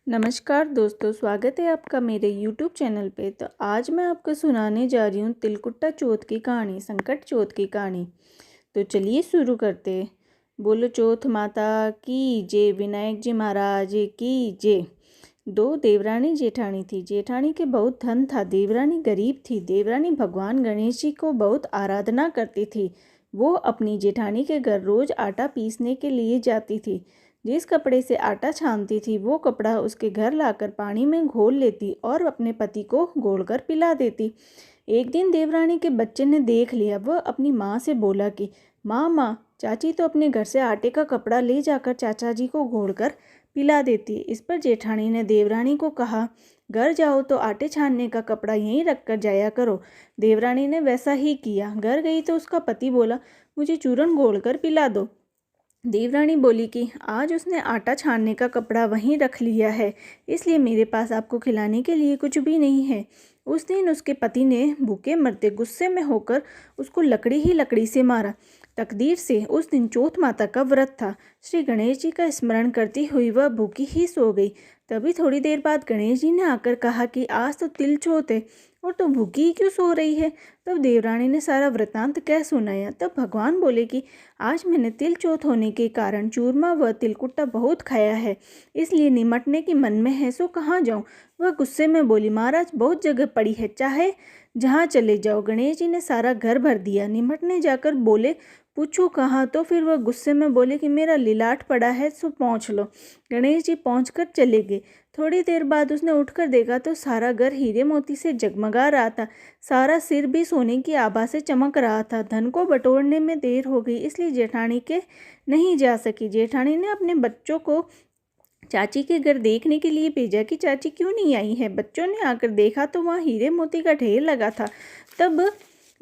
नमस्कार दोस्तों, स्वागत है आपका मेरे YouTube चैनल पे। तो आज मैं आपको सुनाने जा रही हूँ तिलकुट्टा चौथ की कहानी, संकट चौथ की कहानी। तो चलिए शुरू करते हैं। बोलो चौथ माता की जय, विनायक जी महाराज की जय। दो देवरानी जेठानी थी। जेठानी के बहुत धन था, देवरानी गरीब थी। देवरानी भगवान गणेश जी को बहुत आराधना करती थी। वो अपनी जेठानी के घर रोज आटा पीसने के लिए जाती थी। जिस कपड़े से आटा छानती थी वो कपड़ा उसके घर लाकर पानी में घोल लेती और अपने पति को घोलकर पिला देती। एक दिन देवरानी के बच्चे ने देख लिया। वह अपनी माँ से बोला कि माँ, चाची तो अपने घर से आटे का कपड़ा ले जाकर चाचा जी को घोलकर पिला देती। इस पर जेठानी ने देवरानी को कहा, घर जाओ तो आटे छानने का कपड़ा यहीं रख कर जाया करो। देवरानी ने वैसा ही किया। घर गई तो उसका पति बोला, मुझे चूरन घोलकर पिला दो। देवरानी बोली कि आज उसने आटा छानने का कपड़ा वहीं रख लिया है, इसलिए मेरे पास आपको खिलाने के लिए कुछ भी नहीं है। उस दिन उसके पति ने भूखे मरते गुस्से में होकर उसको लकड़ी ही लकड़ी से मारा। तकदीर से उस दिन चौथ माता का व्रत था। श्री गणेश जी का स्मरण करती हुई वह भूखी ही सो गई। तभी थोड़ी देर बाद गणेश जी ने आकर कहा कि आज तो तिल चौथ है और तो भूखी ही क्यों सो रही है। तब देवरानी ने सारा वृतांत कह सुनाया। तब भगवान बोले कि आज मैंने तिल चौथ होने के कारण चूरमा व तिलकुट्टा बहुत खाया है, इसलिए निमटने की मन में है, सो कहाँ जाऊँ। वह गुस्से में बोली, महाराज बहुत जगह पड़ी है, चाहे जहाँ चले जाओ। गणेश जी ने सारा घर भर दिया। निमटने जाकर बोले, पूछो कहाँ। तो फिर वह गुस्से में बोले कि मेरा लिलाट पड़ा है, सो पहुँच लो। गणेश जी पहुँच कर चले गए। थोड़ी देर बाद उसने उठकर देखा तो सारा घर हीरे मोती से जगमगा रहा था। सारा सिर भी सोने की आभा से चमक रहा था। धन को बटोरने में देर हो गई, इसलिए जेठानी के नहीं जा सकी। जेठानी ने अपने बच्चों को चाची के घर देखने के लिए भेजा कि चाची क्यों नहीं आई है। बच्चों ने आकर देखा तो वहाँ हीरे मोती का ढेर लगा था। तब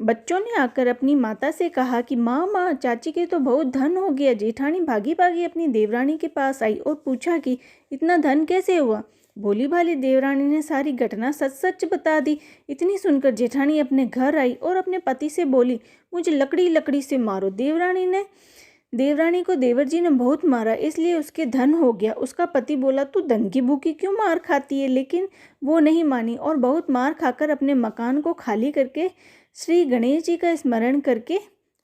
बच्चों ने आकर अपनी माता से कहा कि माँ, चाची के तो बहुत धन हो गया। जेठानी भागी भागी अपनी देवरानी के पास आई और पूछा कि इतना धन कैसे हुआ। भोली भाली देवरानी ने सारी घटना सच सच बता दी। इतनी सुनकर जेठानी अपने घर आई और अपने पति से बोली, मुझे लकड़ी लकड़ी से मारो। देवरानी को देवर जी ने बहुत मारा, इसलिए उसके धन हो गया। उसका पति बोला, तू धन की भूखी क्यों मार खाती है। लेकिन वो नहीं मानी और बहुत मार खाकर अपने मकान को खाली करके श्री गणेश जी का स्मरण करके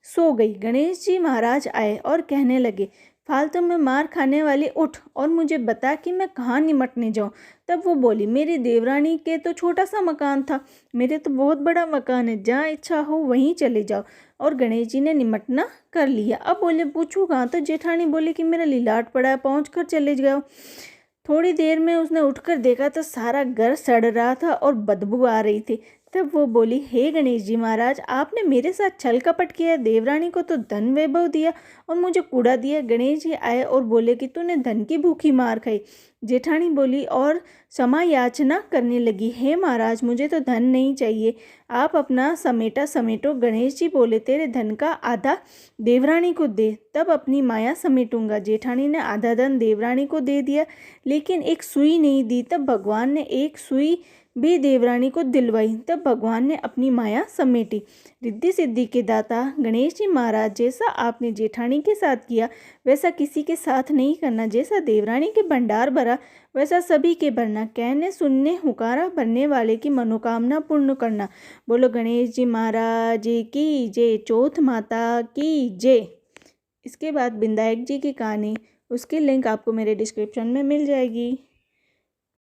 सो गई। गणेश जी महाराज आए और कहने लगे, फालतू में मार खाने वाली, उठ और मुझे बता कि मैं कहाँ निमटने जाऊँ। तब वो बोली, मेरी देवरानी के तो छोटा सा मकान था, मेरे तो बहुत बड़ा मकान है, जहाँ इच्छा हो वहीं चले जाओ। और गणेश जी ने निमटना कर लिया। अब बोले, पूछू कहाँ। तो जेठानी बोले कि मेरा लिलाट पड़ा है, पहुँच कर चले जाओ। थोड़ी देर में उसने उठकर देखा तो सारा घर सड़ रहा था और बदबू आ रही थी। तब वो बोली, हे गणेश जी महाराज, आपने मेरे साथ छल कपट किया। देवरानी को तो धन वैभव दिया और मुझे कूड़ा दिया। गणेश जी आए और बोले कि तूने धन की भूखी मार खाई। जेठानी बोली और क्षमा याचना करने लगी, हे महाराज, मुझे तो धन नहीं चाहिए, आप अपना समेटा समेटो। गणेश जी बोले, तेरे धन का आधा देवरानी को दे, तब अपनी माया समेटूंगा। जेठानी ने आधा धन देवरानी को दे दिया, लेकिन एक सुई नहीं दी। तब भगवान ने एक सुई भी देवरानी को दिलवाई। तब भगवान ने अपनी माया समेटी। रिद्धि सिद्धि के दाता गणेश जी महाराज, जैसा आपने जेठानी के साथ किया वैसा किसी के साथ नहीं करना। जैसा देवरानी के भंडार भरा वैसा सभी के भरना। कहने सुनने हुकारा भरने वाले की मनोकामना पूर्ण करना। बोलो गणेश जी महाराज की जय, चौथ माता की जय। इसके बाद विनायक जी की कहानी, उसकी लिंक आपको मेरे डिस्क्रिप्शन में मिल जाएगी।